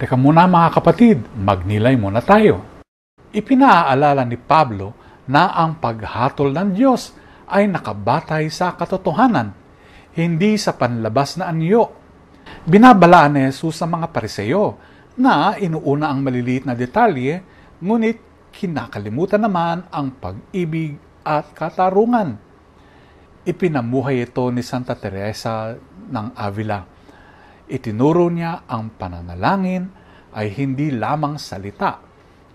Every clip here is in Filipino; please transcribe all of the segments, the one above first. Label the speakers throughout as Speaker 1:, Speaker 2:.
Speaker 1: Teka muna mga kapatid, magnilay muna tayo. Ipinaalala ni Pablo na ang paghatol ng Diyos ay nakabatay sa katotohanan, hindi sa panlabas na anyo. Binabalaan ni Jesus sa mga Pariseo na inuuna ang maliliit na detalye, ngunit kinakalimutan naman ang pag-ibig at katarungan. Ipinamuhay ito ni Santa Teresa ng Avila. Itinuro niya ang pananalangin ay hindi lamang salita,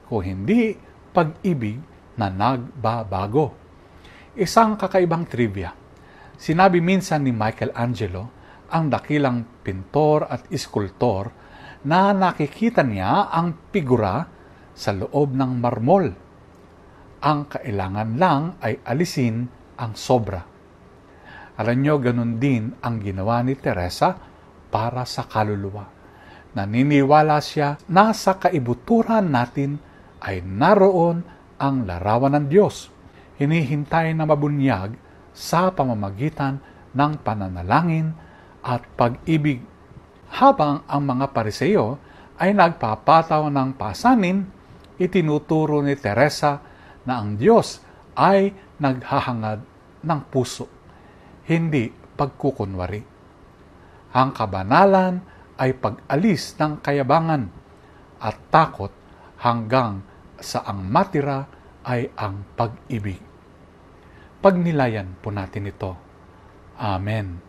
Speaker 1: kung hindi pag-ibig na nagbabago. Isang kakaibang trivia. Sinabi minsan ni Michelangelo, ang dakilang pintor at iskultor, na nakikita niya ang figura sa loob ng marmol. Ang kailangan lang ay alisin ang sobra. Alam nyo, ganun din ang ginawa ni Teresa para sa kaluluwa. Naniniwala siya na sa kaibuturan natin ay naroon ang larawan ng Diyos. Hinihintay na mabunyag sa pamamagitan ng pananalangin at pag-ibig. Habang ang mga Pariseo ay nagpapataw ng pasanin, itinuturo ni Teresa na ang Diyos ay naghahangad ng puso, hindi pagkukunwari. Ang kabanalan ay pag-alis ng kayabangan at takot hanggang sa ang matira ay ang pag-ibig. Pagnilayan po natin ito. Amen.